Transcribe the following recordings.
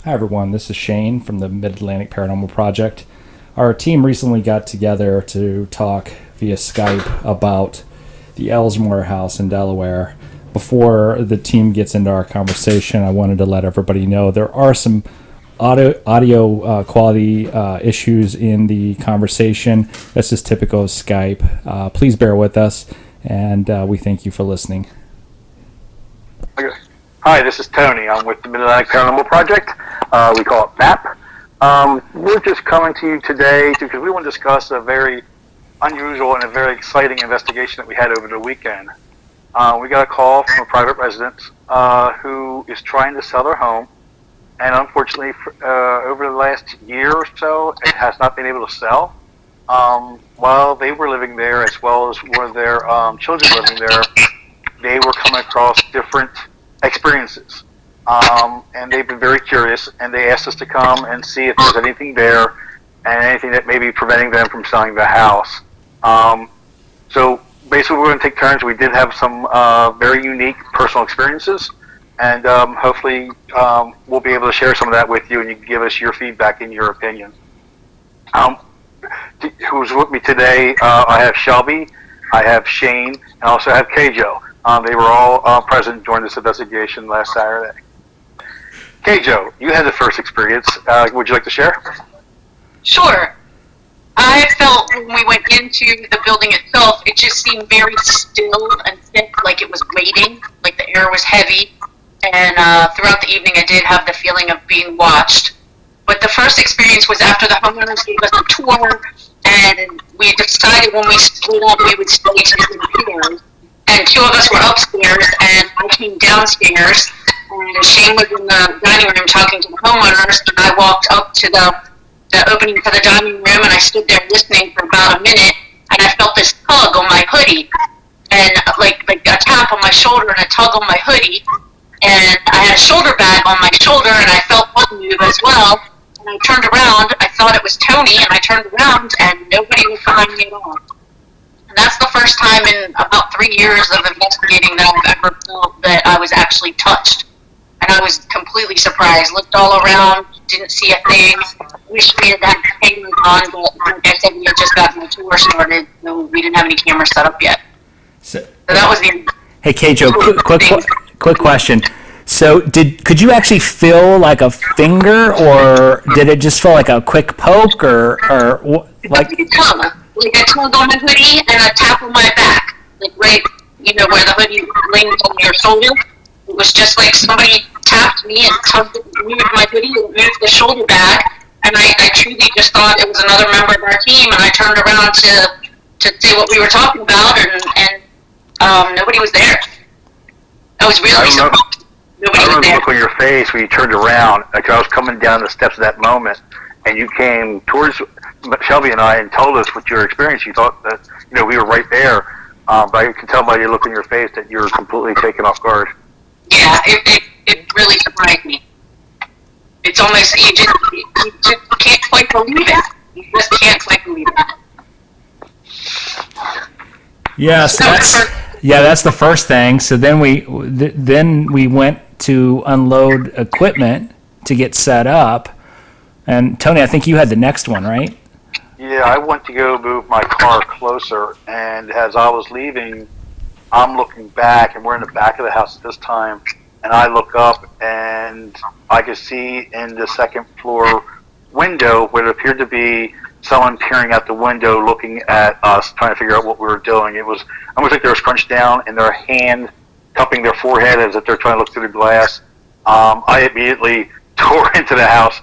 Hi everyone, this is Shane from the Mid-Atlantic Paranormal Project. Our team recently got together to talk via Skype about the Elsmere house in Delaware. Before the team gets into our conversation, I wanted to let everybody know there are some audio quality issues in the conversation. This is typical of Skype. Please bear with us, and we thank you for listening. Okay. Hi, this is Tony. I'm with the Mid-Atlantic Paranormal Project. We call it M.A.P.P. We're just coming to you today because we want to discuss a very unusual and a very exciting investigation that we had over the weekend. We got a call from a private resident who is trying to sell their home, and unfortunately, over the last year or so, it has not been able to sell. While they were living there, as well as one of their children living there, they were coming across different experiences. And they've been very curious, and they asked us to come and see if there's anything there and anything that may be preventing them from selling the house. So basically we're going to take turns. We did have some very unique personal experiences, and hopefully we'll be able to share some of that with you, and you can give us your feedback and your opinion. Who's with me today? I have Shelby, I have Shane, and I also have Keijo. They were all present during this investigation last Saturday. Keijo, you had the first experience. Would you like to share? Sure. I felt when we went into the building itself, it just seemed very still and thick, like it was waiting, like the air was heavy. And throughout the evening, I did have the feeling of being watched. But the first experience was after the homeowners gave us a tour, and we decided when we split up, we would stay together. And two of us were upstairs, and I came downstairs. And Shane was in the dining room talking to the homeowners, and I walked up to the opening for the dining room, and I stood there listening for about a minute, and I felt this tug on my hoodie, and like a tap on my shoulder and a tug on my hoodie, and I had a shoulder bag on my shoulder, and I felt one move as well, and I turned around, I thought it was Tony, and I turned around, and nobody was behind me at all. And that's the first time in about 3 years of investigating that I've ever felt that I was actually touched. And I was completely surprised. Looked all around, didn't see a thing. Wish we had that cameras on, but like I said, we had just gotten the tour started, so we didn't have any cameras set up yet. So that was the. Hey, Keijo, quick question. So, could you actually feel like a finger, or did it just feel like a quick poke, or like a tongue, like a tug on my hoodie and a tap on my back, like right, where the hoodie leans on your shoulder. It was just like somebody tapped me and tugged it, moved my hoodie, and moved the shoulder bag, and I truly just thought it was another member of our team, and I turned around to see what we were talking about, and nobody was there. I was really surprised. Nobody was there. I remember the look on your face when you turned around, like I was coming down the steps at that moment, and you came towards Shelby and I and told us what your experience. You thought that we were right there, but I can tell by your look on your face that you were completely taken off guard. Yeah, it really surprised me. It's almost, you just can't quite believe it. You just can't quite believe it. Yes, that's the first thing. So then we went to unload equipment to get set up. And Tony, I think you had the next one, right? Yeah, I went to go move my car closer, and as I was leaving, I'm looking back, and we're in the back of the house at this time, and I look up, and I could see in the second floor window what appeared to be someone peering out the window looking at us, trying to figure out what we were doing. It was almost like they were scrunched down, and their hand cupping their forehead as if they're trying to look through the glass. I immediately tore into the house,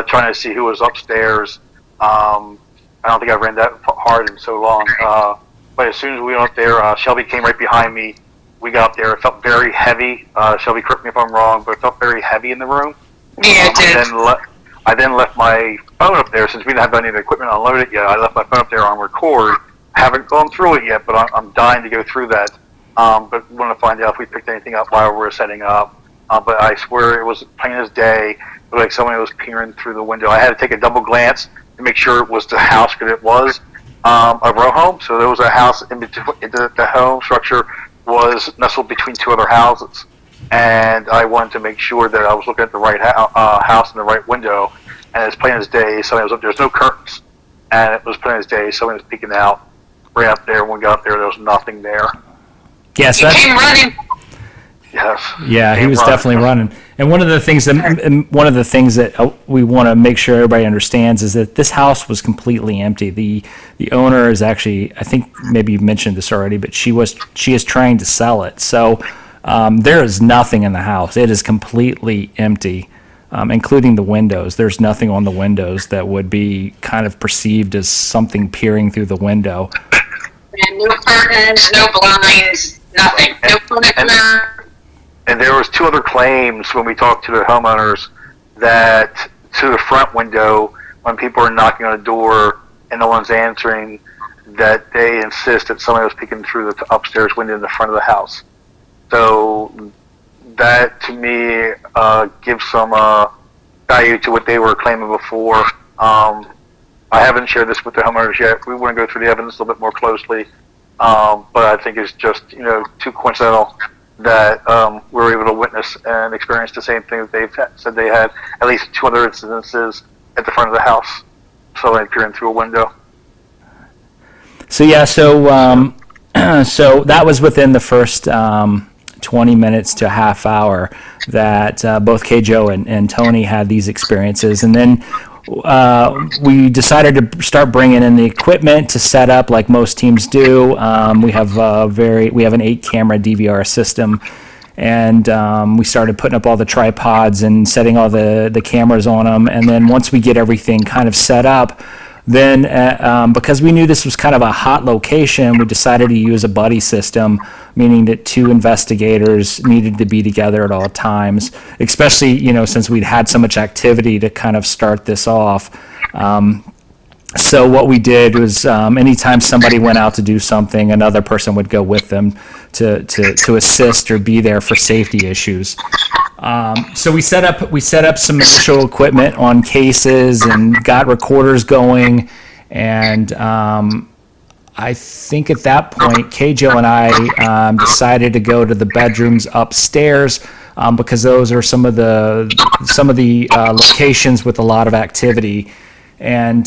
trying to see who was upstairs. I don't think I ran that hard in so long. But as soon as we went up there, Shelby came right behind me. We got up there. It felt very heavy. Shelby, correct me if I'm wrong, but it felt very heavy in the room. Yeah, it did. I then left my phone up there. Since we didn't have any of the equipment unloaded yet, I left my phone up there on record. Haven't gone through it yet, but I'm dying to go through that. But want to find out if we picked anything up while we were setting up. But I swear it was plain as day. It was like someone was peering through the window. I had to take a double glance to make sure it was the house, because it was a row home. So there was a house in between. The home structure was nestled between two other houses. and I wanted to make sure that I was looking at the right house and the right window, and it's plain as day. Somebody was up there. There's no curtains, and it was plain as day. Someone was peeking out right up there. When we got up there was nothing there. Yes, He came running. Yes. Yeah, he was definitely running. And one of the things that we want to make sure everybody understands is that this house was completely empty. The owner is actually, I think maybe you mentioned this already, but she is trying to sell it. So there is nothing in the house. It is completely empty, including the windows. There's nothing on the windows that would be kind of perceived as something peering through the window. And no curtains, no blinds, nothing. No furniture. And there was two other claims when we talked to the homeowners that to the front window, when people are knocking on the door and no one's answering, that they insist that somebody was peeking through the upstairs window in the front of the house. So that to me gives some value to what they were claiming before. I haven't shared this with the homeowners yet. We want to go through the evidence a little bit more closely, but I think it's just too coincidental that we were able to witness and experience the same thing that they've said they had at least two other incidences at the front of the house, so they peering through a window. So yeah, so that was within the first 20 minutes to a half hour that both Joe and Tony had these experiences, and then we decided to start bringing in the equipment to set up like most teams do. We have an 8-camera DVR system, and we started putting up all the tripods and setting all the cameras on them. And then once we get everything kind of set up, then because we knew this was kind of a hot location, we decided to use a buddy system, meaning that two investigators needed to be together at all times, especially, since we'd had so much activity to kind of start this off. So what we did was anytime somebody went out to do something, another person would go with them to assist or be there for safety issues. So we set up some initial equipment on cases and got recorders going, and I think at that point, Joe and I decided to go to the bedrooms upstairs because those are some of the locations with a lot of activity. And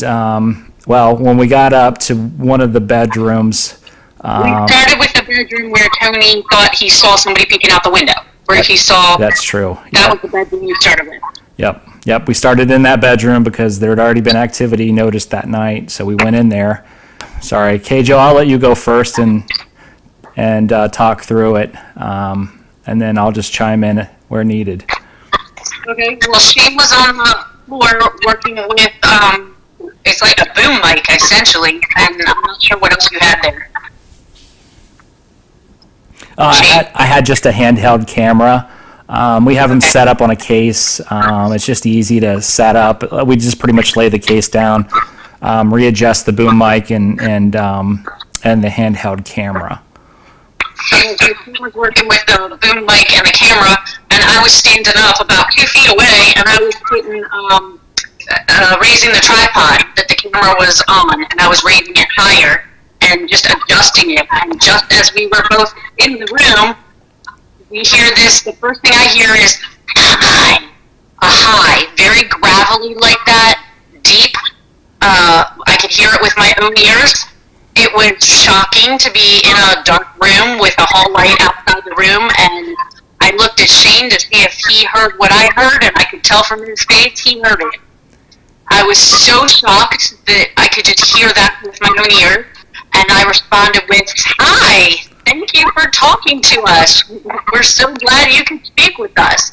when we got up to one of the bedrooms, we started with the bedroom where Tony thought he saw somebody peeking out the window. Where he saw. That's true. That was the bedroom we started with. Yep. We started in that bedroom because there had already been activity noticed that night, so we went in there. Sorry, Joe, I'll let you go first and talk through it, and then I'll just chime in where needed. Okay. Well, she was on the floor working with it's like a boom mic essentially, and I'm not sure what else you had there. I had just a handheld camera. We have them set up on a case. It's just easy to set up. We just pretty much lay the case down, readjust the boom mic and the handheld camera. She was working with the boom mic and the camera, and I was standing up about 2 feet away, and I was putting raising the tripod that the camera was on, and I was raising it higher and just adjusting it. And just as we were both in the room, we hear this. The first thing I hear is a high, very gravelly like that, deep. I could hear it with my own ears. It was shocking to be in a dark room with a hall light outside the room, and I looked at Shane to see if he heard what I heard, and I could tell from his face he heard it. I was so shocked that I could just hear that with my own ears. And I responded with, "Hi, thank you for talking to us. We're so glad you can speak with us."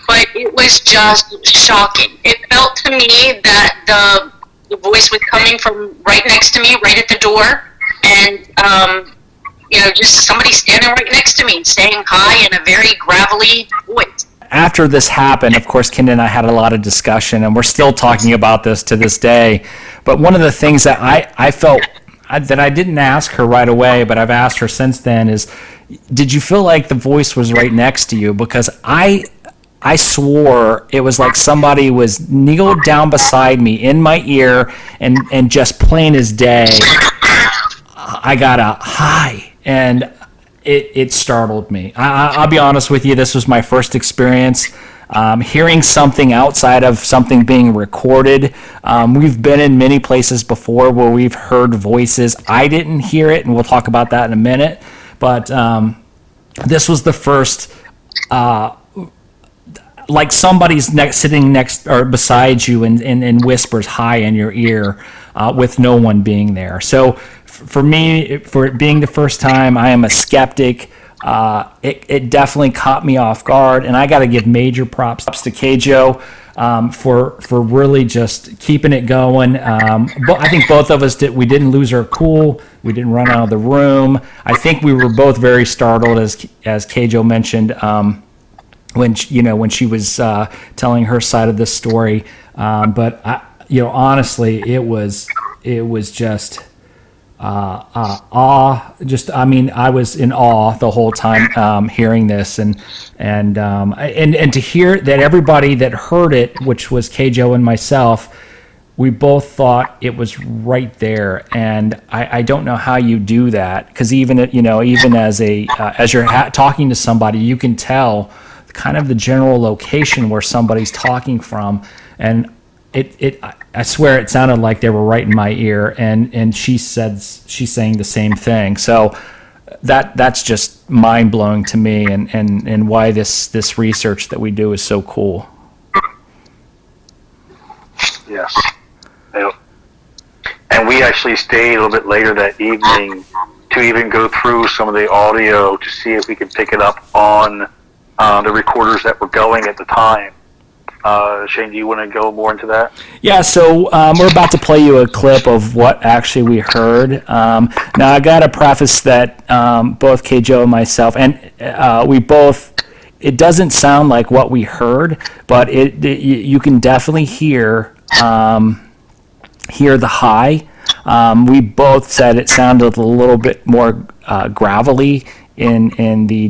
But it was just shocking. It felt to me that the voice was coming from right next to me, right at the door, and just somebody standing right next to me saying hi in a very gravelly voice. After this happened, of course, Kendra and I had a lot of discussion, and we're still talking about this to this day. But one of the things that I felt that I didn't ask her right away, but I've asked her since then is, did you feel like the voice was right next to you? Because I swore it was like somebody was kneeled down beside me in my ear, and just plain as day, I got a hi. And it startled me. I'll be honest with you. This was my first experience hearing something outside of something being recorded. We've been in many places before where we've heard voices. I didn't hear it, and we'll talk about that in a minute. But this was the first, like somebody's sitting next or beside you and whispers hi in your ear with no one being there. So for me, for it being the first time, I am a skeptic. It definitely caught me off guard, and I got to give major props to Keijo for really just keeping it going. But I think both of us did. We didn't lose our cool. We didn't run out of the room. I think we were both very startled, as Keijo mentioned, when she was telling her side of the story. But honestly, it was just. Awe. I was in awe the whole time hearing this, and to hear that everybody that heard it, which was Keijo and myself, we both thought it was right there. And I don't know how you do that, because even as you're talking to somebody, you can tell kind of the general location where somebody's talking from, and I swear it sounded like they were right in my ear, and she's saying the same thing. So that's just mind blowing to me, and why this research that we do is so cool. Yes. And we actually stayed a little bit later that evening to even go through some of the audio to see if we could pick it up on the recorders that were going at the time. Shane, do you want to go more into that? Yeah, so we're about to play you a clip of what actually we heard. Now, I got to preface that both Keijo and myself, and we both, it doesn't sound like what we heard, but you can definitely hear the high. We both said it sounded a little bit more gravelly in the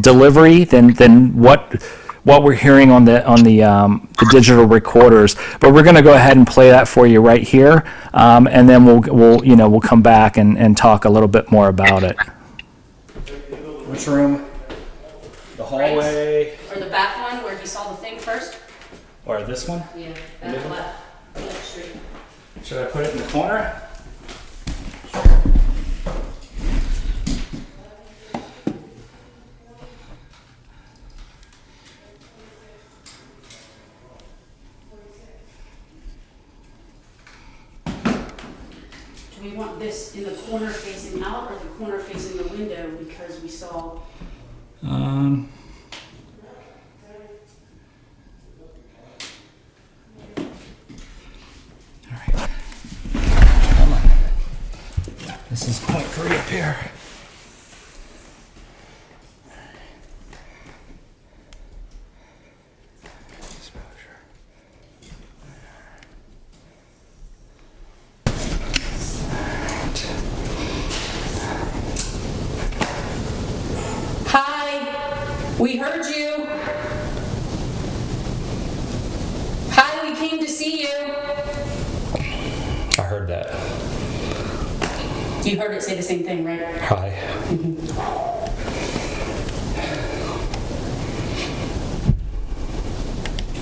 delivery than what we're hearing on the digital recorders. But we're going to go ahead and play that for you right here, and then we'll come back and talk a little bit more about it. Which room? The hallway? Right. Or the back one where he saw the thing first? Or this one? Yeah, back left. Left street. Should I put it in the corner? Do we want this in the corner facing out or the corner facing the window, because we saw... All right. Come on. This is point 3 up here. We heard you. Hi, we came to see you. I heard that. You heard it say the same thing, right? Hi. Mm-hmm.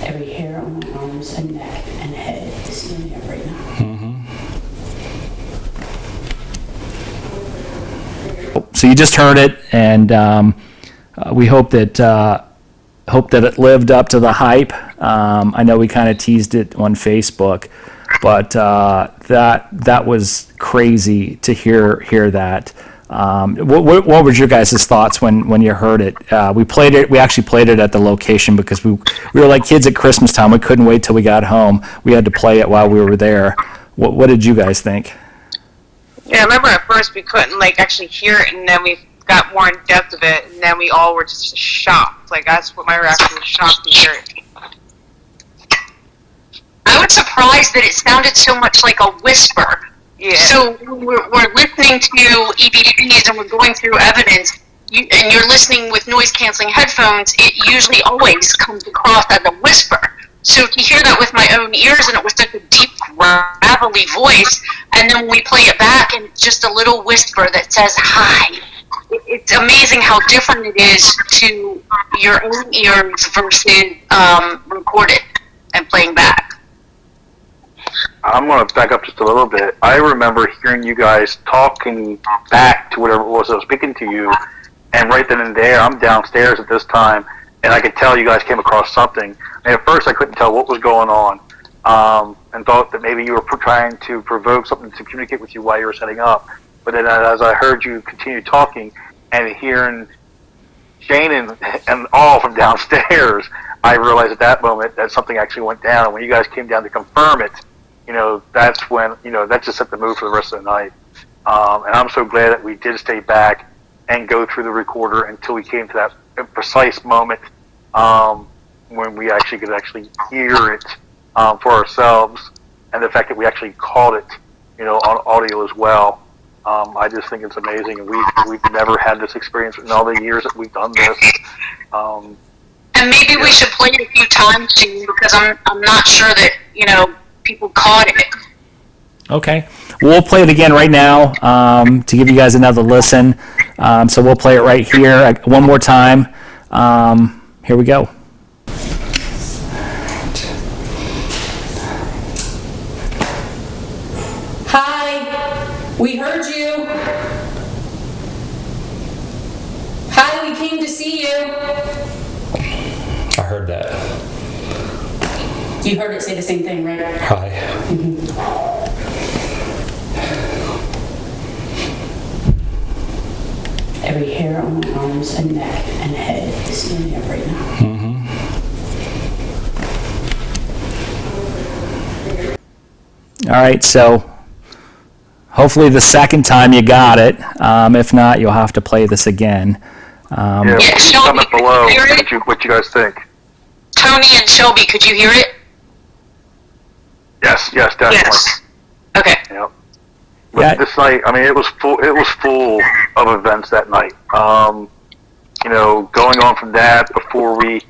Every hair on my arms and neck and head is standing up right now. Mm-hmm. So you just heard it, and we hope that it lived up to the hype. I know we kind of teased it on Facebook, but that was crazy to hear that. What was your guys' thoughts when you heard it? We played it. We actually played it at the location because we were like kids at Christmas time. We couldn't wait till we got home. We had to play it while we were there. What did you guys think? Yeah, I remember at first we couldn't actually hear it, and then we got more in depth of it, and then we all were just shocked. That's what my reaction was, shocked to hear it. I was surprised that it sounded so much like a whisper. Yeah. So we're listening to EVPs and we're going through evidence, and you're listening with noise-canceling headphones, it usually always comes across as a whisper. So to hear that with my own ears, and it was such a deep, gravelly voice, and then when we play it back, and it's just a little whisper that says, hi. it's amazing how different it is to your own ears versus recorded and playing back. I'm going to back up just a little bit. I remember hearing you guys talking back to whatever it was that was speaking to you, and right then and there, I'm downstairs at this time, and I could tell you guys came across something. And at first, I couldn't tell what was going on, and thought that maybe you were trying to provoke something to communicate with you while you were setting up. But then as I heard you continue talking and hearing Shane and all from downstairs, I realized at that moment that something actually went down. And when you guys came down to confirm it, that's when, that just set the mood for the rest of the night. And I'm so glad that we did stay back and go through the recorder until we came to that precise moment when we actually could hear it for ourselves, and the fact that we actually caught it, on audio as well. I just think it's amazing, and we've never had this experience in all the years that we've done this. And maybe we should play it a few times too, because I'm not sure that people caught it. Okay. We'll play it again right now to give you guys another listen. So we'll play it right here one more time. Here we go. Hi, we heard you. Hi, we came to see you. I heard that. You heard it say the same thing, right? Hi. Every hair on my arms and neck and head is standing up right now. All right, so hopefully the second time you got it. If not, you'll have to play this again. Yeah, Shelby, comment below could you hear it? what you guys think. Tony and Shelby, could you hear it? Yes, definitely. Yes. Okay. Yep. But this night, it was full. It was full of events that night. Going on from that before we,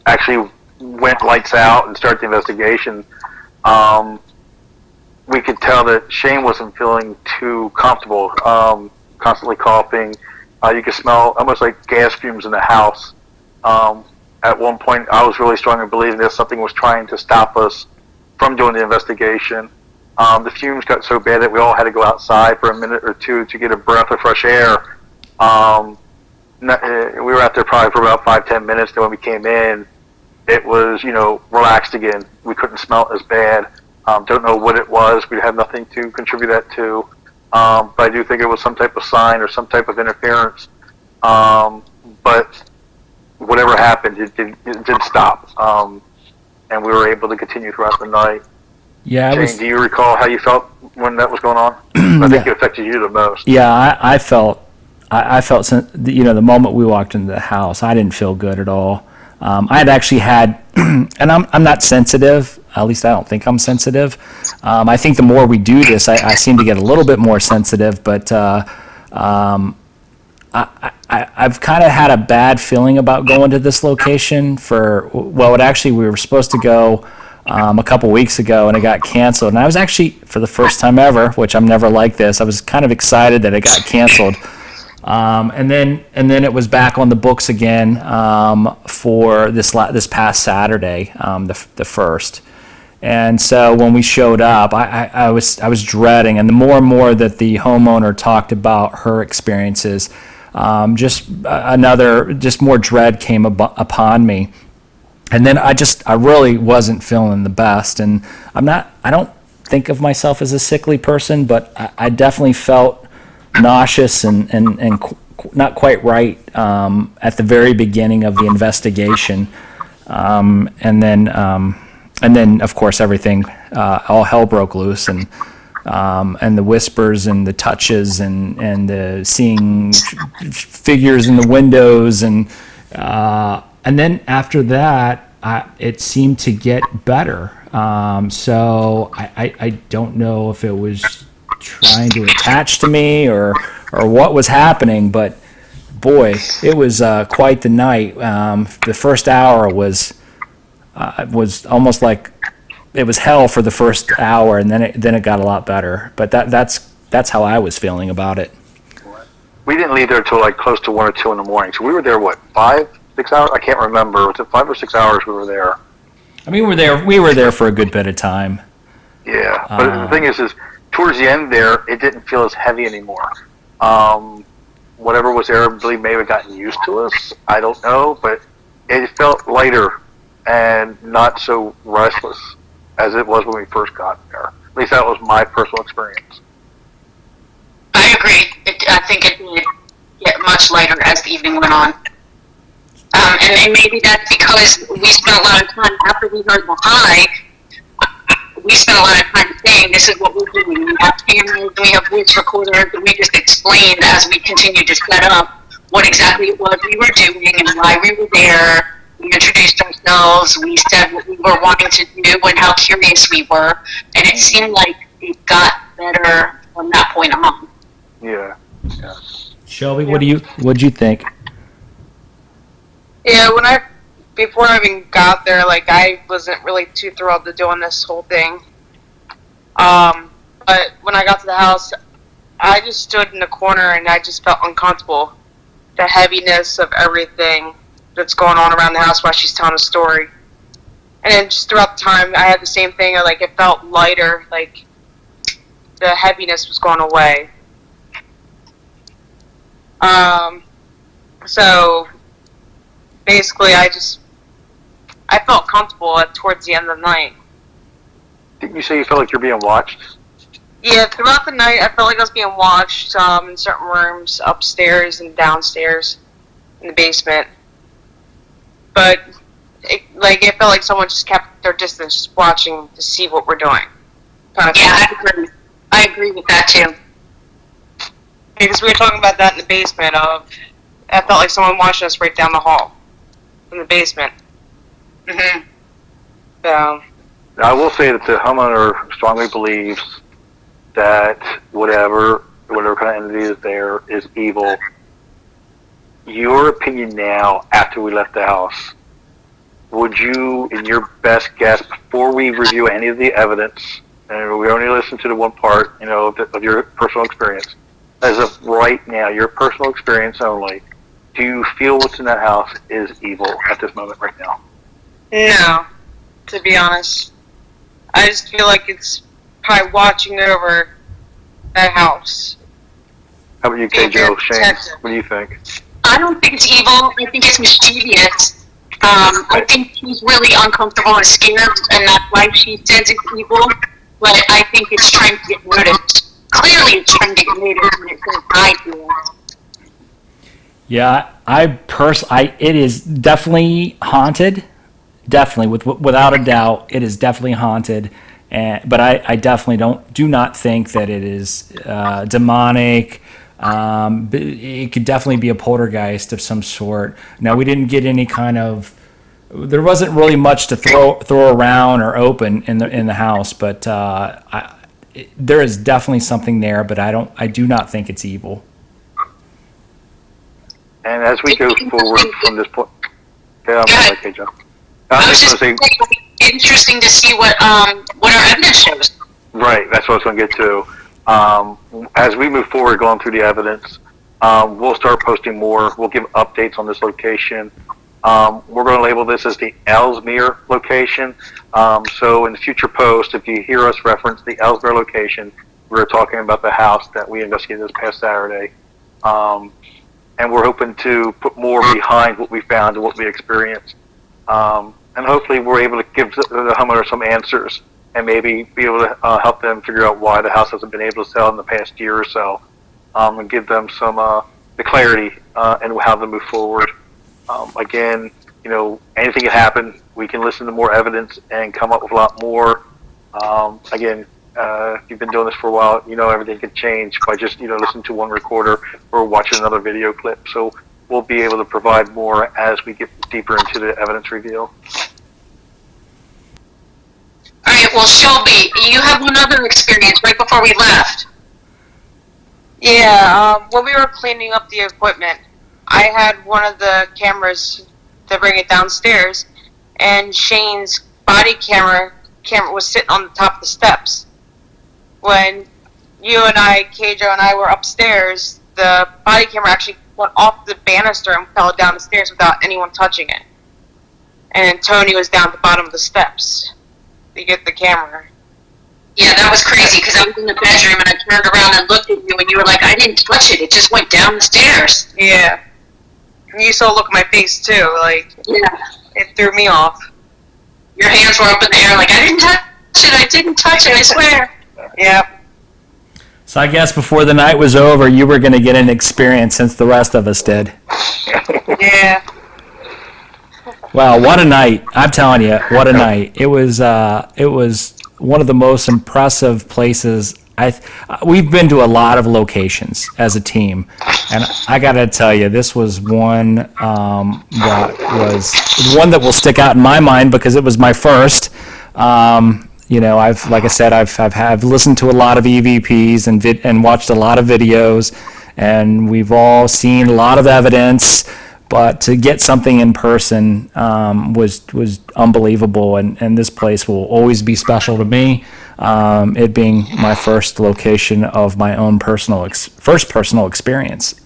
actually went lights out and started the investigation. We could tell that Shane wasn't feeling too comfortable. Constantly coughing. You could smell almost like gas fumes in the house. At one point, I was really strongly believing that something was trying to stop us from doing the investigation. The fumes got so bad that we all had to go outside for a minute or two to get a breath of fresh air. We were out there probably for about 5-10 minutes. Then when we came in, it was, relaxed again. We couldn't smell it as bad. Don't know what it was. We had nothing to contribute that to. But I do think it was some type of sign or some type of interference. But whatever happened, it did stop. And we were able to continue throughout the night. Yeah, Shane, do you recall how you felt when that was going on? I think it affected you the most. Yeah, I felt, the moment we walked into the house, I didn't feel good at all. I had actually had, and I'm not sensitive. At least I don't think I'm sensitive. I think the more we do this, I seem to get a little bit more sensitive. But I've kind of had a bad feeling about going to this location we were supposed to go a couple weeks ago, and it got canceled. And I was actually, for the first time ever, which I'm never like this, I was kind of excited that it got canceled. And then it was back on the books again for this past Saturday, the 1st. And so when we showed up, I was dreading, and the more and more that the homeowner talked about her experiences, just more dread came upon me. And then I really wasn't feeling the best, and I don't think of myself as a sickly person, but I definitely felt nauseous and not quite right at the very beginning of the investigation, and then of course everything, all hell broke loose, and the whispers and the touches and the seeing figures in the windows, and then after that it seemed to get better. So I don't know if it was trying to attach to me or what was happening, but boy, it was quite the night. The first hour was almost like it was hell for the first hour, and then it got a lot better. But that's how I was feeling about it. we didn't leave there until like close to 1 or 2 in the morning. So we were there, what, 5, 6 hours? I can't remember. Was it 5 or 6 hours we were there? I mean, we were there for a good bit of time. Yeah, but the thing is towards the end there, it didn't feel as heavy anymore. Whatever was there, I believe, may have gotten used to us. I don't know, but it felt lighter and not so restless as it was when we first got there. At least that was my personal experience. I agree. I think it did get much lighter as the evening went on. And maybe that's because we spent a lot of time after we heard the high. We spent a lot of time saying this is what we're doing. We have cameras, we have voice recorders, and we just explained as we continued to set up what exactly it was we were doing and why we were there. We introduced ourselves. We said what we were wanting to do and how curious we were, and it seemed like it got better from that point on. Yeah. Shelby, what'd you think? Yeah, before I even got there, like, I wasn't really too thrilled to doing this whole thing. But when I got to the house, I just stood in the corner and I just felt uncomfortable. The heaviness of everything that's going on around the house while she's telling a story. And then just throughout the time, I had the same thing. Like, it felt lighter. Like, the heaviness was going away. So, basically, I felt comfortable towards the end of the night. Didn't you say you felt like you're being watched? Yeah, throughout the night, I felt like I was being watched in certain rooms, upstairs and downstairs, in the basement. But it felt like someone just kept their distance, watching to see what we're doing. Yeah, I agree with that too. Because we were talking about that in the basement. I felt like someone watching us right down the hall from the basement. Mm-hmm. So. Now, I will say that the homeowner strongly believes that whatever kind of entity is there is evil. Your opinion now, after we left the house, would you, in your best guess, before we review any of the evidence, and we only listen to the one part, of your personal experience, as of right now, your personal experience only, do you feel what's in that house is evil at this moment right now? No, to be honest. I just feel like it's probably watching over that house. How about you, K.J. Shane? What do you think? I don't think it's evil. I think it's mischievous. I think she's really uncomfortable and scared, and that's why she says it's evil. But I think it's trying to get noticed. Clearly, it's trying to get noticed when it says hi to us. Yeah, it is definitely haunted. Definitely, without a doubt, it is definitely haunted. But I definitely do not think that it is demonic. It could definitely be a poltergeist of some sort. Now, we didn't get any kind of. There wasn't really much to throw around or open in the house, but there is definitely something there. But I do not think it's evil. And as we go forward from this point, yeah, I'm okay, Joe. I was just saying, interesting to see what our evidence shows. Right, that's what I was going to get to. As we move forward, going through the evidence, we'll start posting more. We'll give updates on this location. We're going to label this as the Elsmere location. So in the future post, if you hear us reference the Elsmere location, we're talking about the house that we investigated this past Saturday. And we're hoping to put more behind what we found and what we experienced. And hopefully we're able to give the homeowner some answers and maybe be able to help them figure out why the house hasn't been able to sell in the past year or so, and give them some the clarity and how to move forward. Again, anything can happen. We can listen to more evidence and come up with a lot more. Again, if you've been doing this for a while, everything can change by just listening to one recorder or watching another video clip. So we'll be able to provide more as we get deeper into the evidence reveal. All right, well, Shelby, you have one other experience right before we left. Yeah, when we were cleaning up the equipment, I had one of the cameras to bring it downstairs, and Shane's body camera was sitting on the top of the steps. When you and I, Keijo and I, were upstairs, the body camera actually went off the banister and fell down the stairs without anyone touching it. And Tony was down at the bottom of the steps to get the camera. Yeah, that was crazy because I was in the bedroom and I turned around and looked at you and you were like, I didn't touch it. It just went down the stairs. Yeah. And you saw a look at my face too. Like, Yeah. it threw me off. Your hands were up in the air like, I didn't touch it. I didn't touch it. I swear. Yep. So I guess before the night was over, you were going to get an experience since the rest of us did. Yeah. Wow, what a night! I'm telling you, what a night! It was one of the most impressive places. We've been to a lot of locations as a team, and I got to tell you, this was one that will stick out in my mind because it was my first. I've listened to a lot of EVPs and watched a lot of videos, and we've all seen a lot of evidence. But to get something in person was unbelievable, and this place will always be special to me. It being my first location of my own personal experience.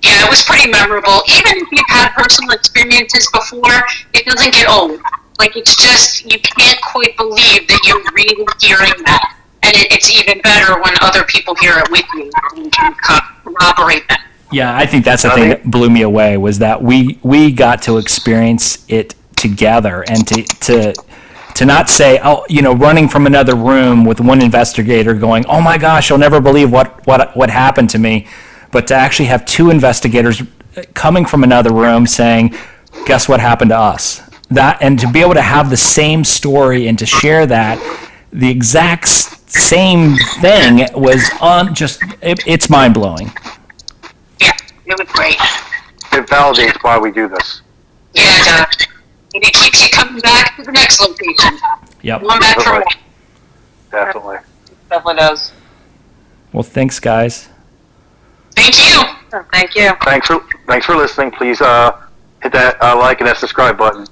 Yeah, it was pretty memorable. Even if you've had personal experiences before, it doesn't get old. Like, it's just, you can't quite believe that you're really hearing that. And it's even better when other people hear it with you and can corroborate that. Yeah, I think that's the thing that blew me away was that we got to experience it together, and to not say, running from another room with one investigator going, oh my gosh, you'll never believe what happened to me, but to actually have two investigators coming from another room saying, guess what happened to us? And to be able to have the same story and to share that, the exact same thing was it's mind blowing. It was great. It validates why we do this. Yeah, it does. And it keeps you coming back to the next location. Yep. Going back for more. Definitely. Definitely does. Well, thanks, guys. Thank you. Thank you. Thanks for listening. Please hit that like and that subscribe button.